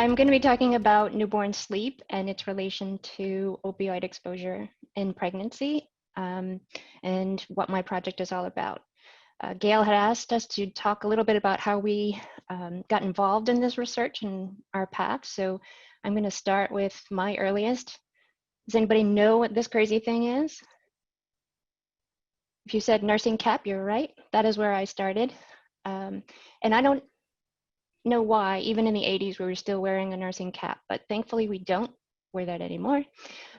I'm going to be talking about newborn sleep and its relation to opioid exposure in pregnancy, and what my project is all about. Gail had asked us to talk a little bit about how we got involved in this research and our path. So I'm going to start with my earliest. Does anybody know what this crazy thing is? If you said nursing cap, you're right. That is where I started. And I don't know why, even in the 80s, we were still wearing a nursing cap, but thankfully we don't wear that anymore.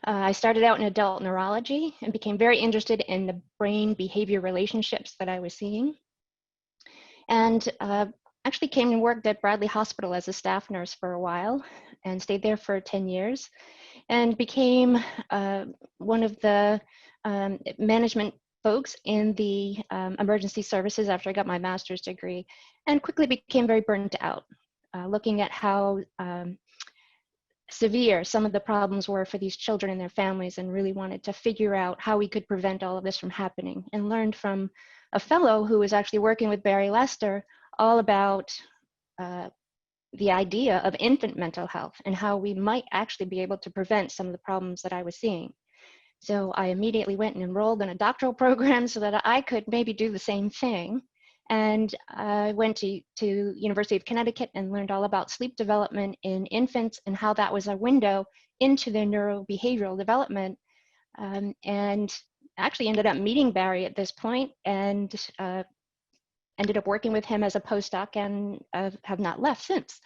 I started out in adult neurology and became very interested in the brain-behavior relationships that I was seeing. And actually came and worked at Bradley Hospital as a staff nurse for a while and stayed there for 10 years and became one of the management folks in the emergency services after I got my master's degree, and quickly became very burnt out, looking at how severe some of the problems were for these children and their families, and really wanted to figure out how we could prevent all of this from happening, and learned from a fellow who was actually working with Barry Lester all about the idea of infant mental health and how we might actually be able to prevent some of the problems that I was seeing. So I immediately went and enrolled in a doctoral program so that I could maybe do the same thing. And I went to University of Connecticut and learned all about sleep development in infants and how that was a window into their neurobehavioral development. And actually ended up meeting Barry at this point and ended up working with him as a postdoc and have not left since.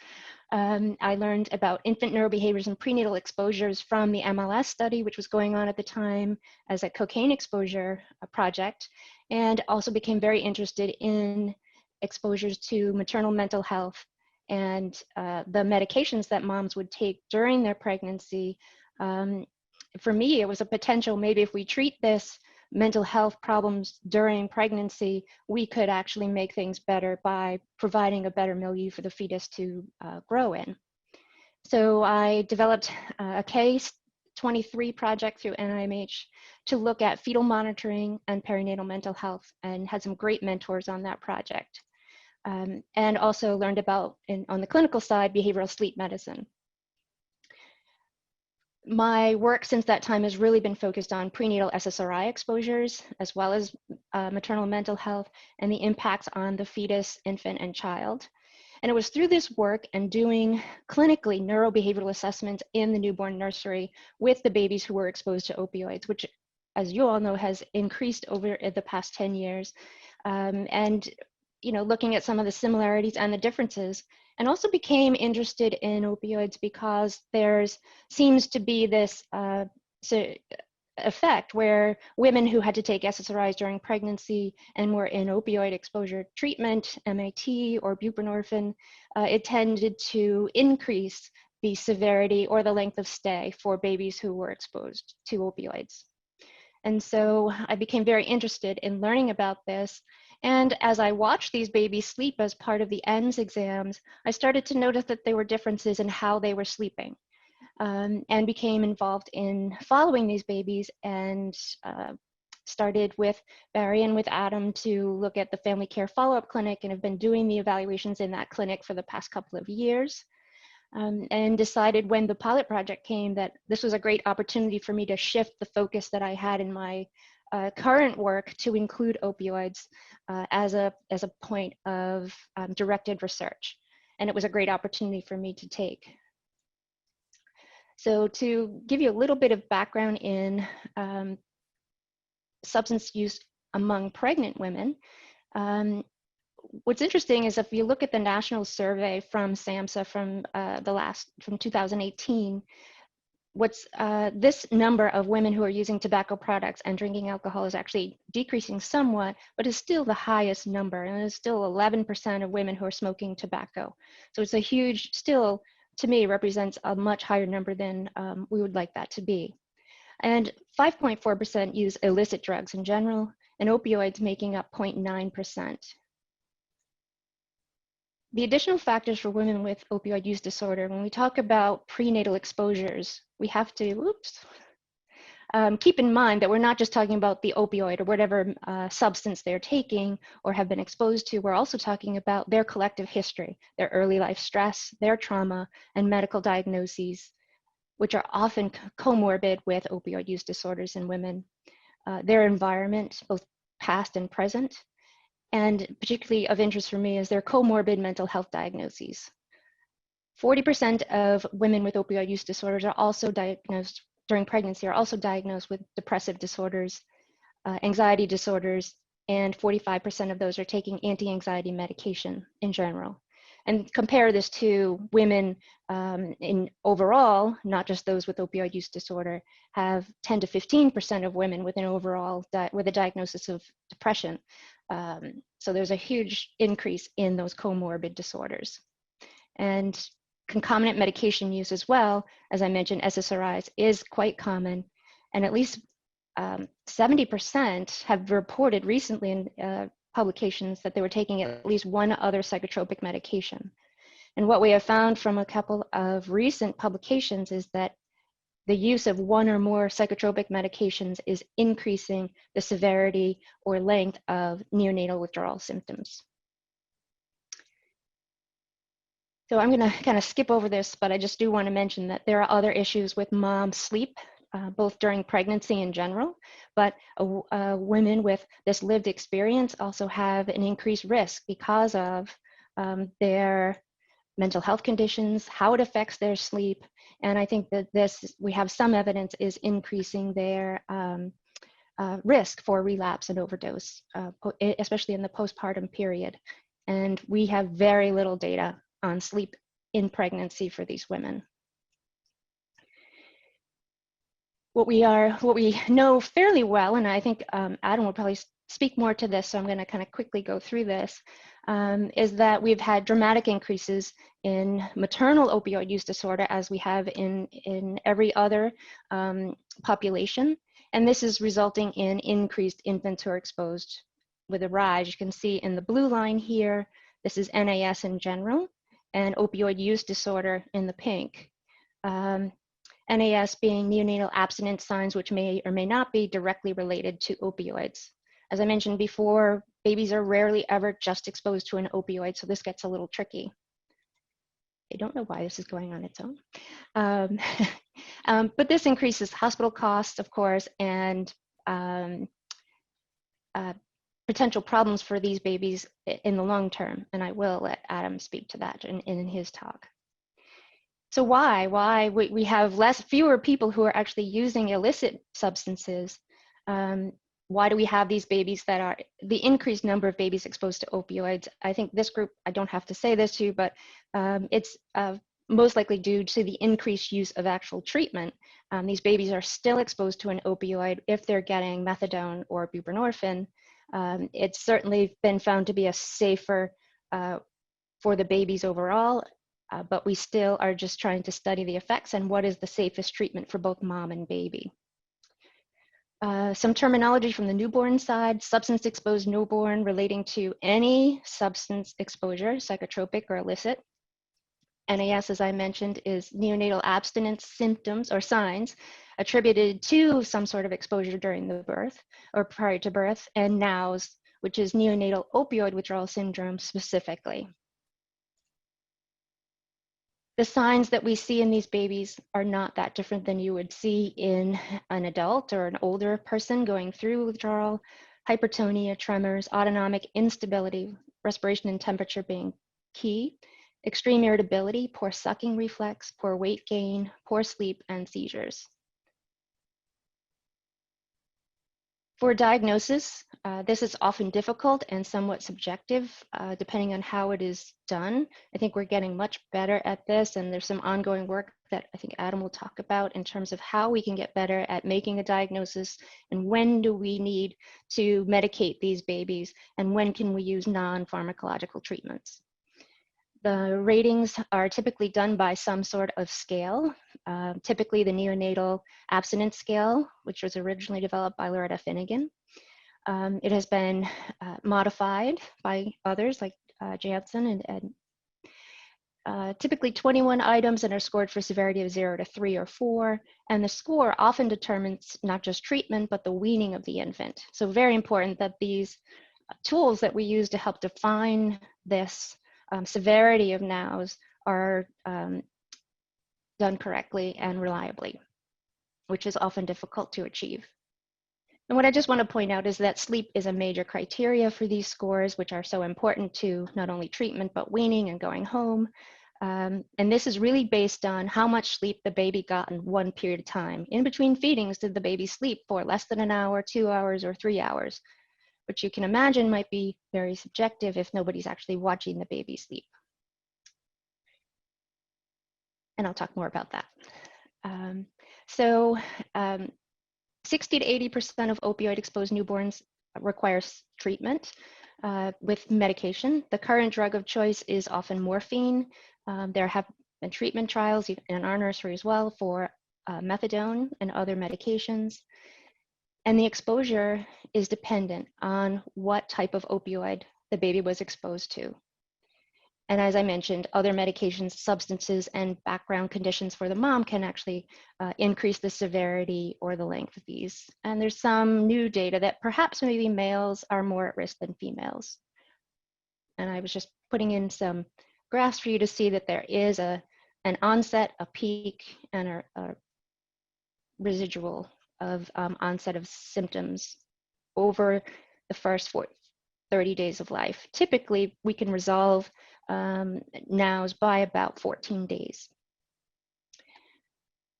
I learned about infant neurobehaviors and prenatal exposures from the MLS study, which was going on at the time as a cocaine exposure project, and also became very interested in exposures to maternal mental health and the medications that moms would take during their pregnancy. For me, it was a potential, maybe if we treat this mental health problems during pregnancy, we could actually make things better by providing a better milieu for the fetus to grow in. So I developed a Case 23 project through NIMH to look at fetal monitoring and perinatal mental health, and had some great mentors on that project. And also learned about, on the clinical side, behavioral sleep medicine. My work since that time has really been focused on prenatal SSRI exposures, as well as maternal mental health and the impacts on the fetus, infant, and child. And it was through this work and doing clinically neurobehavioral assessments in the newborn nursery with the babies who were exposed to opioids, which, as you all know, has increased over the past 10 years. And looking at some of the similarities and the differences, and also became interested in opioids because there's seems to be this effect where women who had to take SSRIs during pregnancy and were in opioid exposure treatment, MAT or buprenorphine, it tended to increase the severity or the length of stay for babies who were exposed to opioids. And so I became very interested in learning about this. And as I watched these babies sleep as part of the ENDS exams, I started to notice that there were differences in how they were sleeping, and became involved in following these babies, and started with Barry and with Adam to look at the family care follow-up clinic, and have been doing the evaluations in that clinic for the past couple of years. And decided when the pilot project came that this was a great opportunity for me to shift the focus that I had in my current work to include opioids as a point of directed research. And it was a great opportunity for me to take. So to give you a little bit of background in substance use among pregnant women, what's interesting is if you look at the national survey from SAMHSA from 2018, this number of women who are using tobacco products and drinking alcohol is actually decreasing somewhat, but is still the highest number, and it's still 11% of women who are smoking tobacco. So it's a huge, still to me represents a much higher number than we would like that to be. And 5.4% use illicit drugs in general, and opioids making up 0.9%. The additional factors for women with opioid use disorder, when we talk about prenatal exposures, we have to, keep in mind that we're not just talking about the opioid or whatever substance they're taking or have been exposed to. We're also talking about their collective history, their early life stress, their trauma, and medical diagnoses, which are often comorbid with opioid use disorders in women, their environment, both past and present, and particularly of interest for me is their comorbid mental health diagnoses. 40% of women with opioid use disorders are also diagnosed during pregnancy, are also diagnosed with depressive disorders, anxiety disorders, and 45% of those are taking anti-anxiety medication in general. And compare this to women in overall, not just those with opioid use disorder, have 10 to 15% of women with an overall with a diagnosis of depression. So there's a huge increase in those comorbid disorders. And concomitant medication use as well, as I mentioned, SSRIs is quite common, and at least 70% have reported recently in publications that they were taking at least one other psychotropic medication. And what we have found from a couple of recent publications is that the use of one or more psychotropic medications is increasing the severity or length of neonatal withdrawal symptoms. So I'm going to kind of skip over this, but I just do want to mention that there are other issues with mom sleep, both during pregnancy in general, but women with this lived experience also have an increased risk because of their mental health conditions, how it affects their sleep. And I think that we have some evidence is increasing their risk for relapse and overdose, especially in the postpartum period. And we have very little data on sleep in pregnancy for these women. What we know fairly well, and I think Adam will probably speak more to this, so I'm going to kind of quickly go through this, is that we've had dramatic increases in maternal opioid use disorder as we have in every other population. And this is resulting in increased infants who are exposed with a rise. You can see in the blue line here, this is NAS in general, and opioid use disorder in the pink. NAS being neonatal abstinence signs, which may or may not be directly related to opioids. As I mentioned before, babies are rarely ever just exposed to an opioid, so this gets a little tricky. I don't know why this is going on its own. But this increases hospital costs, of course, and potential problems for these babies in the long term. And I will let Adam speak to that in his talk. So why we have fewer people who are actually using illicit substances? Why do we have these babies that are the increased number of babies exposed to opioids? I think this group, I don't have to say this to you, but it's most likely due to the increased use of actual treatment. These babies are still exposed to an opioid if they're getting methadone or buprenorphine. It's certainly been found to be a safer for the babies overall, but we still are just trying to study the effects and what is the safest treatment for both mom and baby. Some terminology from the newborn side: substance exposed newborn relating to any substance exposure, psychotropic or illicit. NAS, as I mentioned, is neonatal abstinence symptoms or signs attributed to some sort of exposure during the birth or prior to birth, and NOWS, which is neonatal opioid withdrawal syndrome specifically. The signs that we see in these babies are not that different than you would see in an adult or an older person going through withdrawal: hypertonia, tremors, autonomic instability, respiration and temperature being key, extreme irritability, poor sucking reflex, poor weight gain, poor sleep, and seizures. For diagnosis, this is often difficult and somewhat subjective, depending on how it is done. I think we're getting much better at this, and there's some ongoing work that I think Adam will talk about in terms of how we can get better at making a diagnosis, and when do we need to medicate these babies, and when can we use non-pharmacological treatments. The ratings are typically done by some sort of scale, typically the neonatal abstinence scale, which was originally developed by Loretta Finnegan. It has been modified by others like Janssen, typically 21 items and are scored for severity of 0 to 3 or 4. And the score often determines not just treatment, but the weaning of the infant. So very important that these tools that we use to help define this severity of NOWS are done correctly and reliably, which is often difficult to achieve. And what I just want to point out is that sleep is a major criteria for these scores, which are so important to not only treatment, but weaning and going home. And this is really based on how much sleep the baby got in one period of time. In between feedings, did the baby sleep for less than an hour, 2 hours, or 3 hours? Which you can imagine might be very subjective if nobody's actually watching the baby sleep. And I'll talk more about that. 60 to 80% of opioid-exposed newborns requires treatment with medication. The current drug of choice is often morphine. There have been treatment trials in our nursery as well for methadone and other medications. And the exposure is dependent on what type of opioid the baby was exposed to. And as I mentioned, other medications, substances, and background conditions for the mom can actually increase the severity or the length of these. And there's some new data that perhaps maybe males are more at risk than females. And I was just putting in some graphs for you to see that there is an onset, a peak, and a residual of onset of symptoms over the first 30 days of life. Typically, we can resolve NOWS by about 14 days.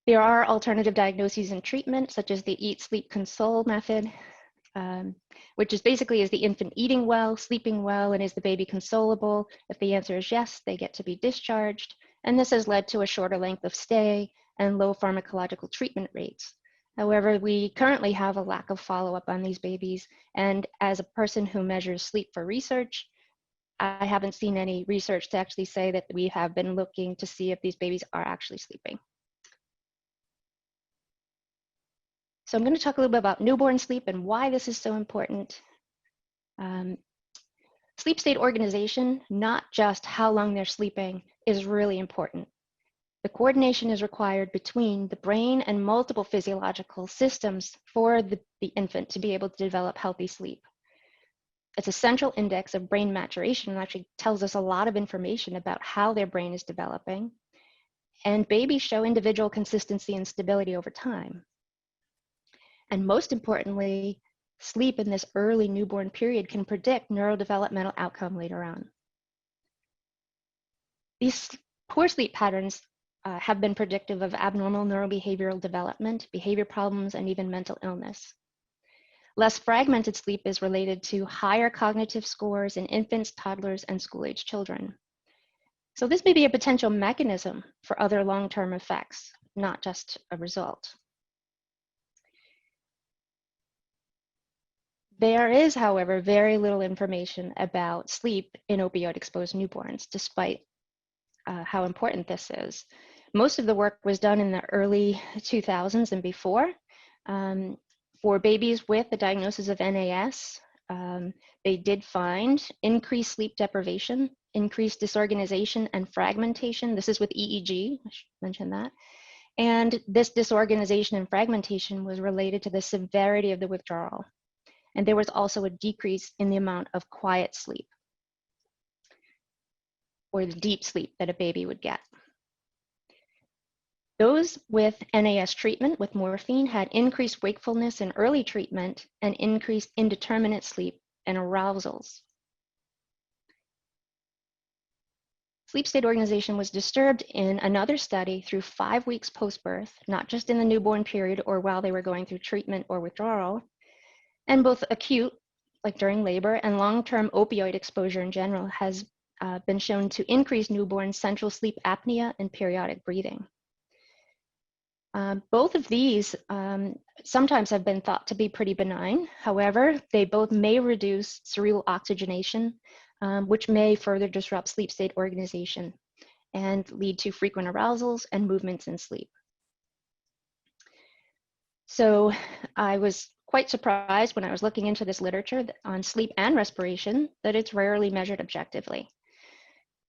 There are alternative diagnoses and treatment, such as the Eat, Sleep, Console method, which is basically, is the infant eating well, sleeping well, and is the baby consolable? If the answer is yes, they get to be discharged. And this has led to a shorter length of stay and low pharmacological treatment rates. However, we currently have a lack of follow-up on these babies. And as a person who measures sleep for research, I haven't seen any research to actually say that we have been looking to see if these babies are actually sleeping. So I'm going to talk a little bit about newborn sleep and why this is so important. Sleep state organization, not just how long they're sleeping, is really important. The coordination is required between the brain and multiple physiological systems for the infant to be able to develop healthy sleep. It's a central index of brain maturation and actually tells us a lot of information about how their brain is developing. And babies show individual consistency and stability over time. And most importantly, sleep in this early newborn period can predict neurodevelopmental outcome later on. These poor sleep patterns have been predictive of abnormal neurobehavioral development, behavior problems, and even mental illness. Less fragmented sleep is related to higher cognitive scores in infants, toddlers, and school-age children. So this may be a potential mechanism for other long-term effects, not just a result. There is, however, very little information about sleep in opioid-exposed newborns, despite how important this is. Most of the work was done in the early 2000s and before. For babies with the diagnosis of NAS, they did find increased sleep deprivation, increased disorganization and fragmentation. This is with EEG, I should mention that. And this disorganization and fragmentation was related to the severity of the withdrawal. And there was also a decrease in the amount of quiet sleep, or the deep sleep that a baby would get. Those with NAS treatment with morphine had increased wakefulness in early treatment and increased indeterminate sleep and arousals. Sleep state organization was disturbed in another study through 5 weeks post-birth, not just in the newborn period or while they were going through treatment or withdrawal, and both acute, like during labor, and long-term opioid exposure in general has been shown to increase newborn central sleep apnea and periodic breathing. Both of these sometimes have been thought to be pretty benign. However, they both may reduce cerebral oxygenation, which may further disrupt sleep state organization and lead to frequent arousals and movements in sleep. So I was quite surprised when I was looking into this literature on sleep and respiration that it's rarely measured objectively.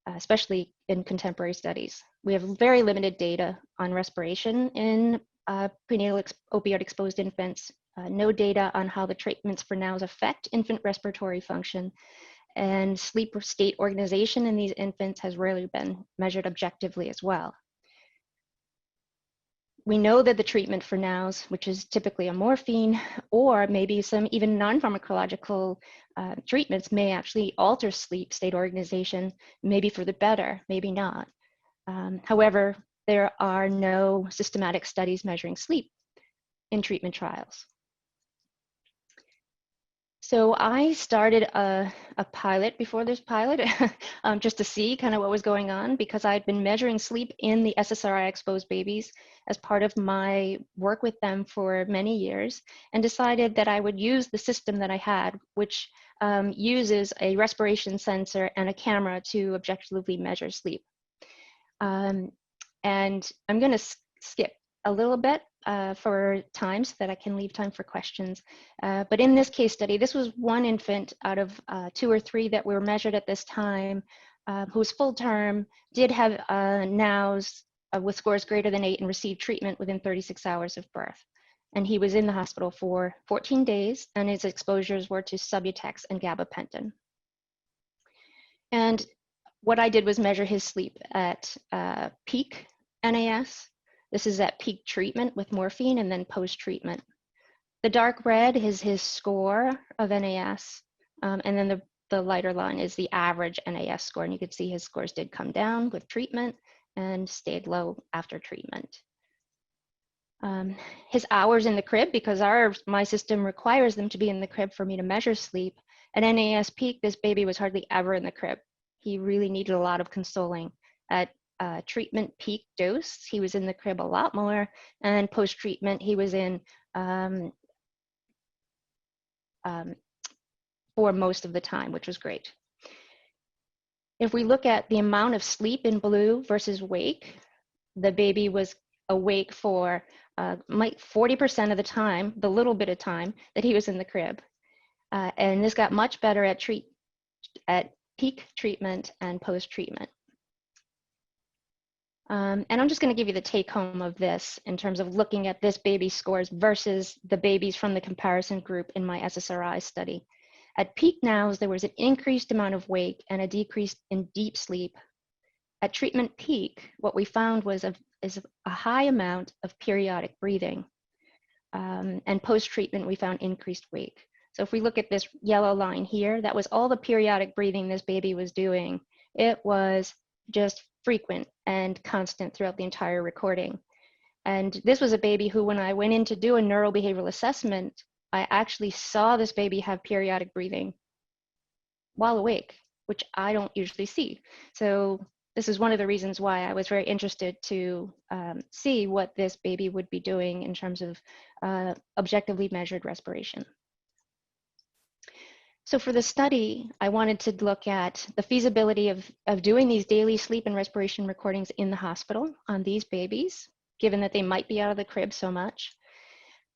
especially in contemporary studies. We have very limited data on respiration in prenatal opioid-exposed infants, no data on how the treatments for NOWs affect infant respiratory function, and sleep state organization in these infants has rarely been measured objectively as well. We know that the treatment for NOWs, which is typically a morphine or maybe some even non-pharmacological treatments, may actually alter sleep state organization, maybe for the better, maybe not. However, there are no systematic studies measuring sleep in treatment trials. So I started a pilot before this pilot just to see kind of what was going on, because I'd been measuring sleep in the SSRI exposed babies as part of my work with them for many years, and decided that I would use the system that I had, which uses a respiration sensor and a camera to objectively measure sleep. And I'm going to skip a little bit for time so that I can leave time for questions. But in this case study, this was one infant out of 2 or 3 that were measured at this time, who was full term, did have NOWs with scores greater than 8 and received treatment within 36 hours of birth. And he was in the hospital for 14 days, and his exposures were to Subutex and gabapentin. And what I did was measure his sleep at peak NAS. This is at peak treatment with morphine and then post-treatment. The dark red is his score of NAS, and then the lighter line is the average NAS score. And you could see his scores did come down with treatment and stayed low after treatment. His hours in the crib, because my system requires them to be in the crib for me to measure sleep. At NAS peak, this baby was hardly ever in the crib. He really needed a lot of consoling. At treatment peak dose, he was in the crib a lot more, and post-treatment, he was in for most of the time, which was great. If we look at the amount of sleep in blue versus wake, the baby was awake for 40% of the time, the little bit of time that he was in the crib. And this got much better at peak treatment and post-treatment. And I'm just going to give you the take home of this in terms of looking at this baby's scores versus the babies from the comparison group in my SSRI study. At peak NOWs, there was an increased amount of wake and a decrease in deep sleep. At treatment peak, what we found was a high amount of periodic breathing. And post-treatment, we found increased wake. So if we look at this yellow line here, that was all the periodic breathing this baby was doing. It was just frequent and constant throughout the entire recording. And this was a baby who, when I went in to do a neurobehavioral assessment, I actually saw this baby have periodic breathing while awake, which I don't usually see. So this is one of the reasons why I was very interested to see what this baby would be doing in terms of objectively measured respiration. So for the study, I wanted to look at the feasibility of doing these daily sleep and respiration recordings in the hospital on these babies, given that they might be out of the crib so much.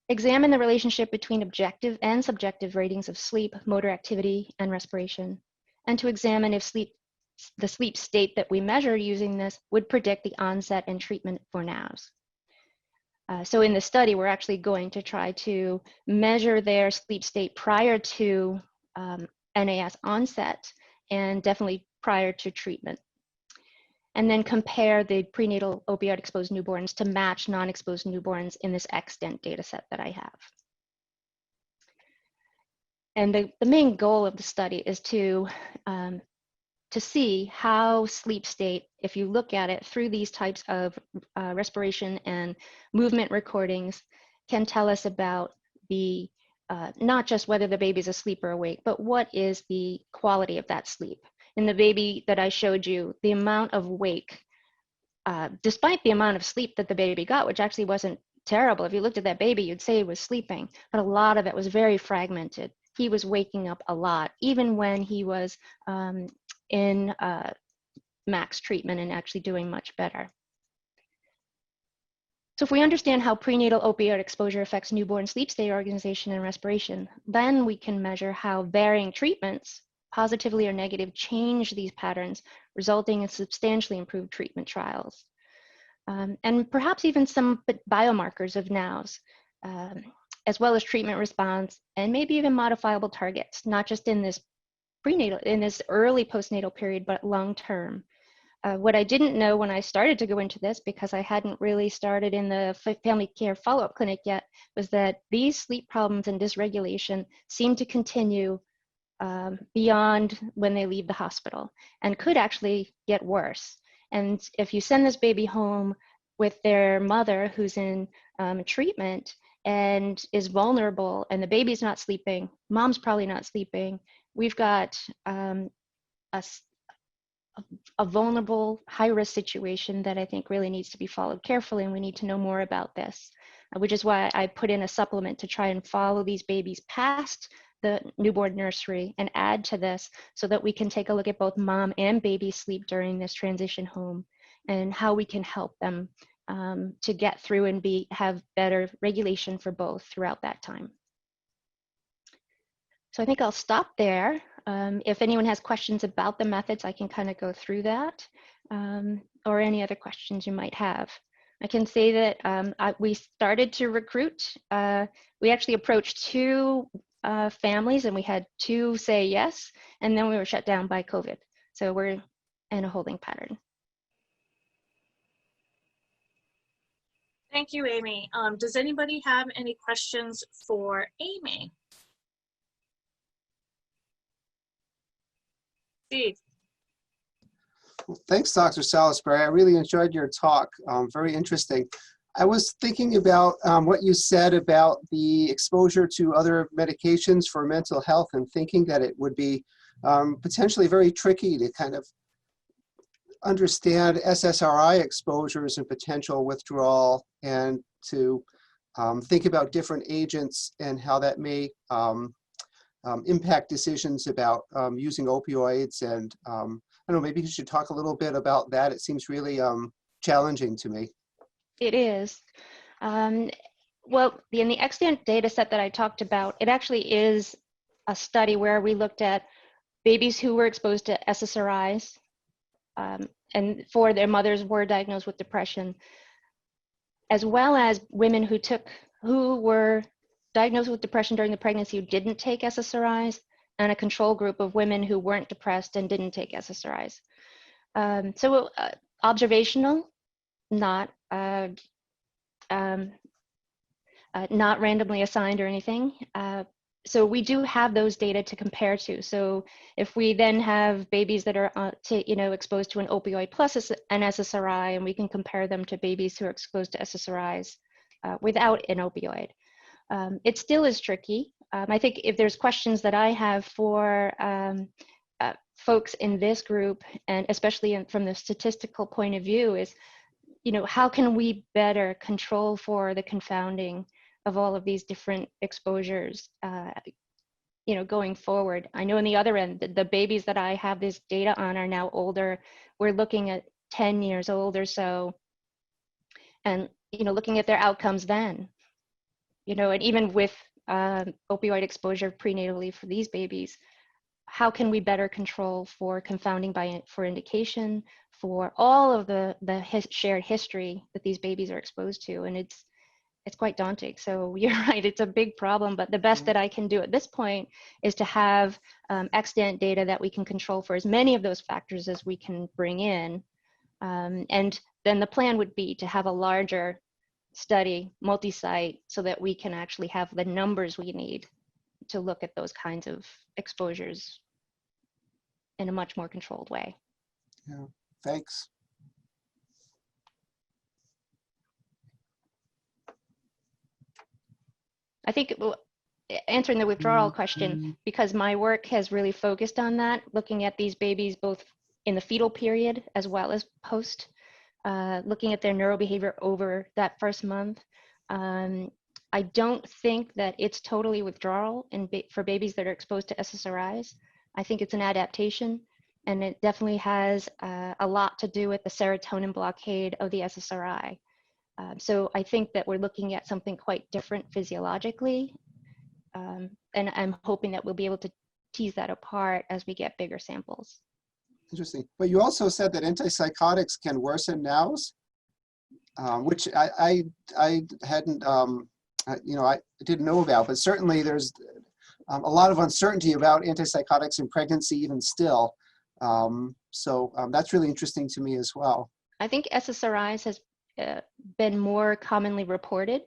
Examine the relationship between objective and subjective ratings of sleep, motor activity, and respiration, and to examine if the sleep state that we measure using this would predict the onset and treatment for NOWs. So in the study, we're actually going to try to measure their sleep state prior to NAS onset and definitely prior to treatment. And then compare the prenatal opioid exposed newborns to match non-exposed newborns in this extant data set that I have. And the main goal of the study is to see how sleep state, if you look at it through these types of respiration and movement recordings, can tell us about the not just whether the baby's asleep or awake, but what is the quality of that sleep. In the baby that I showed you, the amount of wake, despite the amount of sleep that the baby got, which actually wasn't terrible. If you looked at that baby, you'd say he was sleeping, but a lot of it was very fragmented. He was waking up a lot, even when he was in max treatment and actually doing much better. So if we understand how prenatal opioid exposure affects newborn sleep state organization and respiration, then we can measure how varying treatments, positively or negative, change these patterns, resulting in substantially improved treatment trials. And perhaps even some biomarkers of NOWs, as well as treatment response, and maybe even modifiable targets, not just in this prenatal, in this early postnatal period, but long term. What I didn't know when I started to go into this, because I hadn't really started in the family care follow-up clinic yet, was that these sleep problems and dysregulation seem to continue beyond when they leave the hospital and could actually get worse. And if you send this baby home with their mother who's in treatment and is vulnerable, and the baby's not sleeping, mom's probably not sleeping, we've got a vulnerable, high-risk situation that I think really needs to be followed carefully, and we need to know more about this, which is why I put in a supplement to try and follow these babies past the newborn nursery and add to this so that we can take a look at both mom and baby sleep during this transition home and how we can help them to get through and have better regulation for both throughout that time. So I think I'll stop there. If anyone has questions about the methods, I can kind of go through that, or any other questions you might have. I can say that we started to recruit. We actually approached 2 families, and we had 2 say yes, and then we were shut down by COVID. So we're in a holding pattern. Thank you, Amy. Does anybody have any questions for Amy? Steve. Well, thanks, Dr. Salisbury. I really enjoyed your talk. Very interesting. I was thinking about what you said about the exposure to other medications for mental health, and thinking that it would be potentially very tricky to kind of understand SSRI exposures and potential withdrawal, and to think about different agents and how that may impact decisions about using opioids. And I don't know, maybe you should talk a little bit about that. It seems really challenging to me. It is. Well, in the extant data set that I talked about, it actually is a study where we looked at babies who were exposed to SSRIs and for their mothers were diagnosed with depression, as well as women who were diagnosed with depression during the pregnancy who didn't take SSRIs, and a control group of women who weren't depressed and didn't take SSRIs. So observational, not randomly assigned or anything. So we do have those data to compare to. So if we then have babies that are exposed to an opioid plus an SSRI, and we can compare them to babies who are exposed to SSRIs without an opioid, it still is tricky. I think if there's questions that I have for folks in this group, and especially from the statistical point of view, is how can we better control for the confounding of all of these different exposures, going forward. I know on the other end, the babies that I have this data on are now older. We're looking at 10 years old or so, and looking at their outcomes then, and even with opioid exposure prenatally for these babies, how can we better control for confounding for indication, for all of the shared history that these babies are exposed to? And it's quite daunting. So you're right, it's a big problem, but the best that I can do at this point is to have extant data that we can control for as many of those factors as we can bring in. And then the plan would be to have a larger study, multi-site, so that we can actually have the numbers we need to look at those kinds of exposures in a much more controlled way. Yeah, thanks. I think answering the withdrawal question, because my work has really focused on that, looking at these babies both in the fetal period as well as post, looking at their neurobehavior over that first month. I don't think that it's totally withdrawal for babies that are exposed to SSRIs. I think it's an adaptation, and it definitely has a lot to do with the serotonin blockade of the SSRI. So I think that we're looking at something quite different physiologically, and I'm hoping that we'll be able to tease that apart as we get bigger samples. Interesting. But you also said that antipsychotics can worsen NOWS, which I hadn't, I didn't know about, but certainly there's a lot of uncertainty about antipsychotics in pregnancy even still. So that's really interesting to me as well. I think SSRIs has been more commonly reported,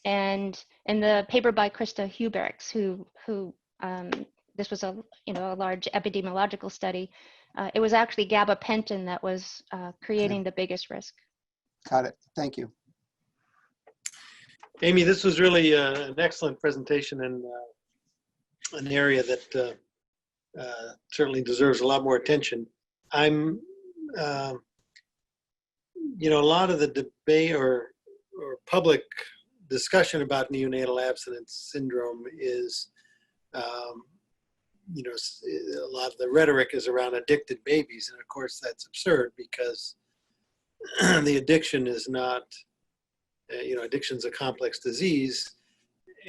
and in the paper by Krista Huberks, who this was a large epidemiological study, it was actually gabapentin that was creating the biggest risk. Got it. Thank you. Amy, this was really an excellent presentation and an area that certainly deserves a lot more attention. I'm, a lot of the debate or public discussion about neonatal abstinence syndrome is, a lot of the rhetoric is around addicted babies. And of course, that's absurd because the addiction is not, addiction's a complex disease,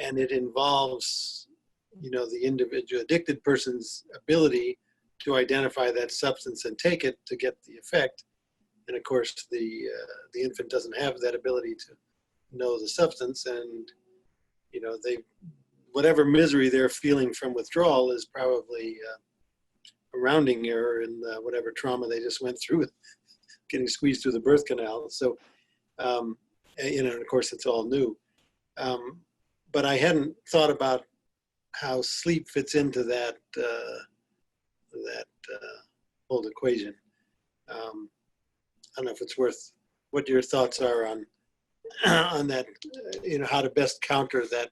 and it involves, the individual addicted person's ability to identify that substance and take it to get the effect. And of course, the infant doesn't have that ability to know the substance, and whatever misery they're feeling from withdrawal is probably a rounding error in whatever trauma they just went through with getting squeezed through the birth canal. So, and of course, it's all new. But I hadn't thought about how sleep fits into that whole equation. I don't know if it's worth what your thoughts are on that. How to best counter that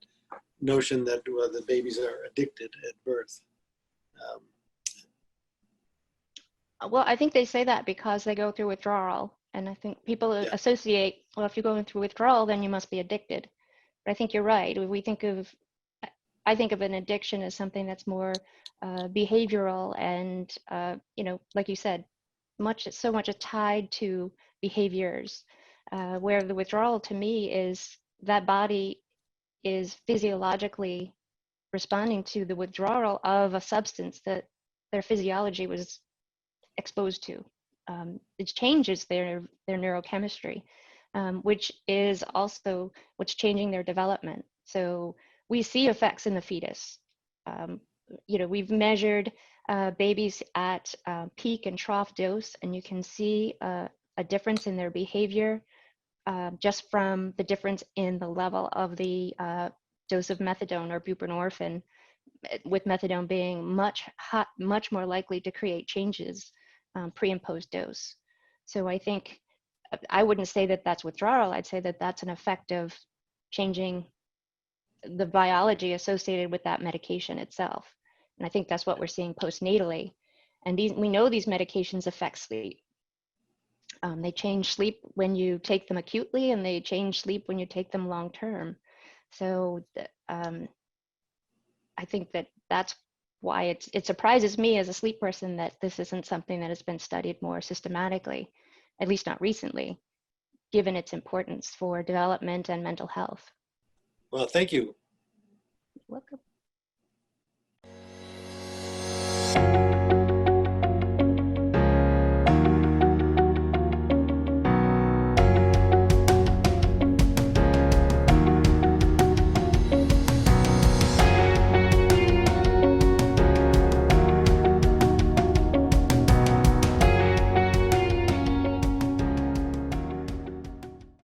notion that the babies are addicted at birth. Well, I think they say that because they go through withdrawal, and I think people associate, well, if you're going through withdrawal, then you must be addicted. But I think you're right. I think of an addiction as something that's more behavioral and, like you said, so much is tied to behaviors, where the withdrawal to me is that body is physiologically responding to the withdrawal of a substance that their physiology was exposed to. It changes their neurochemistry, which is also what's changing their development. So we see effects in the fetus. We've measured babies at peak and trough dose, and you can see a difference in their behavior just from the difference in the level of the dose of methadone or buprenorphine, with methadone being much more likely to create changes pre and post dose. So I think I wouldn't say that that's withdrawal. I'd say that that's an effect of changing the biology associated with that medication itself. And I think that's what we're seeing postnatally. And we know these medications affect sleep. They change sleep when you take them acutely, and they change sleep when you take them long term. So I think that's why it surprises me as a sleep person that this isn't something that has been studied more systematically, at least not recently, given its importance for development and mental health. Well, thank you. You're welcome.